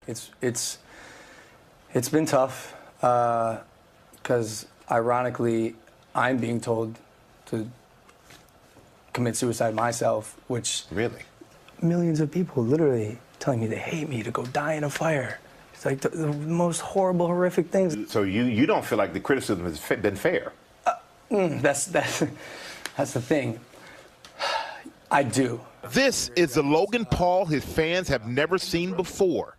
It's been tough because ironically, I'm being told to commit suicide myself, which really millions of people literally telling me they hate me to go die in a fire. It's like the most horrible, horrific things. So you don't feel like the criticism has been fair? That's the thing. I do. This is the Logan Paul his fans have never seen before.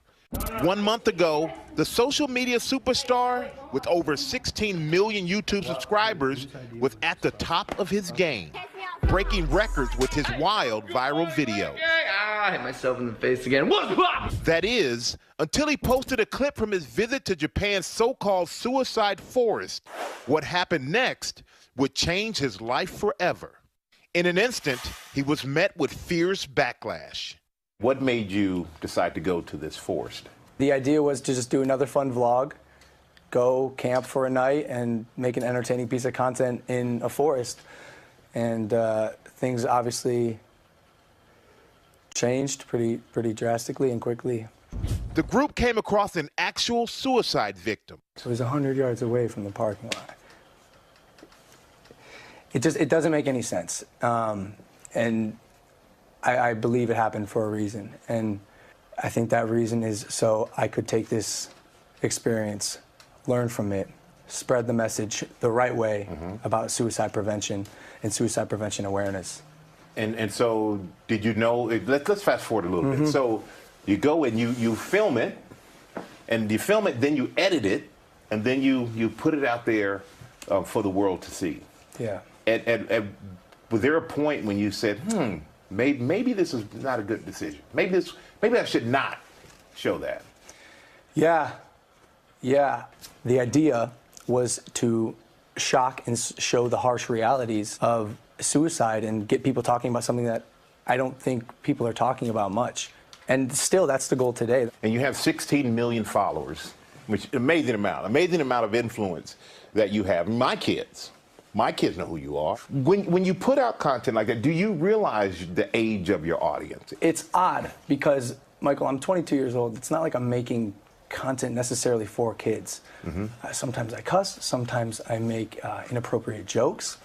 1 month ago, the social media superstar with over 16 million YouTube subscribers was at the top of his game, breaking records with his wild viral video. I hit myself in the face again. That is, until he posted a clip from his visit to Japan's so-called suicide forest. What happened next would change his life forever. In an instant, he was met with fierce backlash. What made you decide to go to this forest? The idea was to just do another fun vlog, go camp for a night, and make an entertaining piece of content in a forest. And things obviously changed pretty drastically and quickly. The group came across an actual suicide victim. So it was 100 yards away from the parking lot. It doesn't make any sense. And I believe it happened for a reason. And I think that reason is so I could take this experience, learn from it, spread the message the right way about suicide prevention and suicide prevention awareness. And so did you know, let's fast forward a little bit. So you go and you film it, and you film it, then you edit it, and then you put it out there for the world to see. Yeah. And was there a point when you said, maybe this is not a good decision. Maybe I should not show that. Yeah. The idea was to shock and show the harsh realities of suicide and get people talking about something that I don't think people are talking about much. And still, that's the goal today. And you have 16 million followers, which amazing amount of influence that you have. My kids know who you are. When you put out content like that, do you realize the age of your audience? It's odd because, Michael, I'm 22 years old. It's not like I'm making content necessarily for kids. Sometimes I cuss, sometimes I make inappropriate jokes.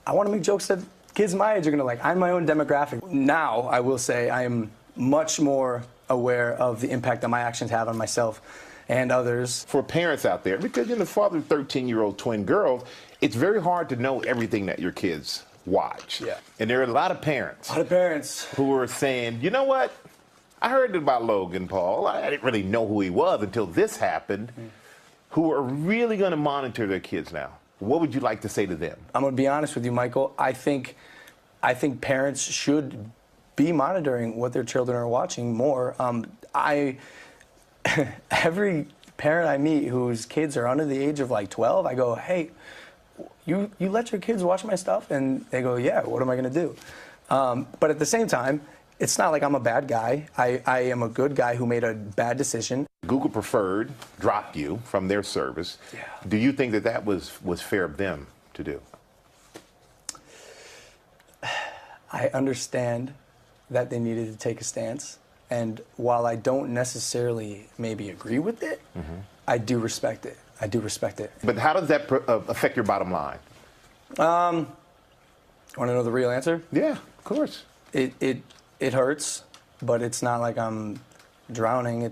I want to make jokes that kids my age are going to like. I'm my own demographic. Now, I will say I am much more aware of the impact that my actions have on myself and others. For parents out there, because you're the father of 13-year-old twin girls, it's very hard to know everything that your kids watch. Yeah. And there are a lot of parents. Who are saying, you know what? I heard about Logan Paul. I didn't really know who he was until this happened. Who are really going to monitor their kids now. What would you like to say to them? I'm going to be honest with you, Michael. I think parents should be monitoring what their children are watching more. Every parent I meet whose kids are under the age of like 12, I go, hey, you let your kids watch my stuff? And they go, yeah, what am I going to do? But at the same time, it's not like I'm a bad guy. I am a good guy who made a bad decision. Google Preferred dropped you from their service. Yeah. Do you think that was fair of them to do? I understand that they needed to take a stance. And while I don't necessarily maybe agree with it, I do respect it. I do respect it. But how does that affect your bottom line? Want to know the real answer? Yeah, of course. It hurts, but it's not like I'm drowning.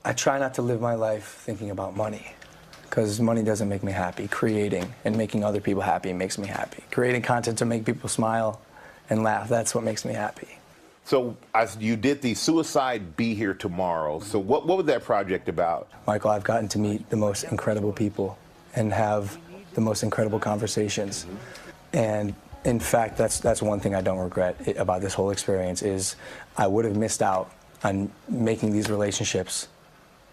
I try not to live my life thinking about money, because money doesn't make me happy. Creating and making other people happy makes me happy. Creating content to make people smile and laugh, that's what makes me happy. So you did the Suicide Be Here Tomorrow. So what was that project about? Michael, I've gotten to meet the most incredible people and have the most incredible conversations. And in fact, that's one thing I don't regret about this whole experience is I would have missed out on making these relationships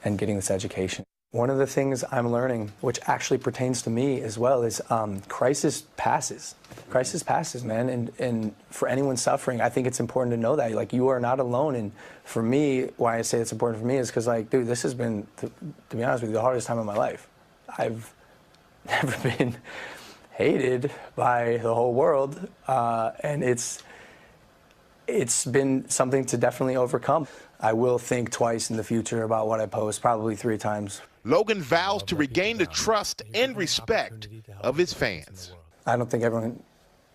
and getting this education. One of the things I'm learning, which actually pertains to me as well, is crisis passes. Crisis passes, man. And for anyone suffering, I think it's important to know that. Like, you are not alone. And for me, why I say it's important for me is because, like, dude, this has been, to be honest with you, the hardest time of my life. I've never been hated by the whole world. And it's It's been something to definitely overcome. I will think twice in the future about what I post, probably 3 times. Logan vows to regain the trust and respect of his fans. I don't think everyone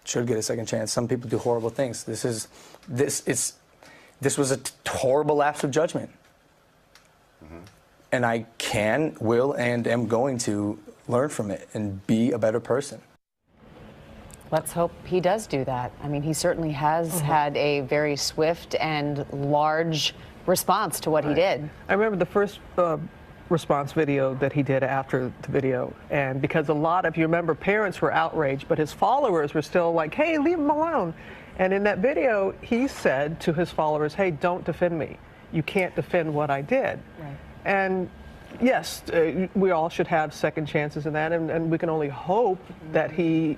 should get a second chance. Some people do horrible things. This was a horrible lapse of judgment. And I can, will, and am going to learn from it and be a better person. Let's hope he does do that. I mean, he certainly has had a very swift and large response to what he did. I remember the first response video that he did after the video, and because a lot of, you remember, parents were outraged, but his followers were still like, hey, leave him alone. And in that video, he said to his followers, hey, don't defend me. You can't defend what I did. Right. And yes, we all should have second chances in that, and we can only hope that he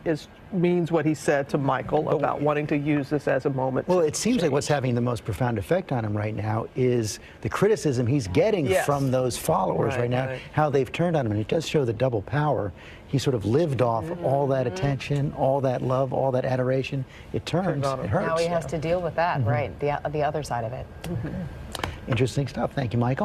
means what he said to Michael about wanting to use this as a moment. Well, it seems like what's having the most profound effect on him right now is the criticism he's getting from those followers right now, how they've turned on him, and it does show the double power. He sort of lived off all that attention, all that love, all that adoration. It turns, it hurts. Now he has to deal with that, right, the other side of it. Interesting stuff. Thank you, Michael.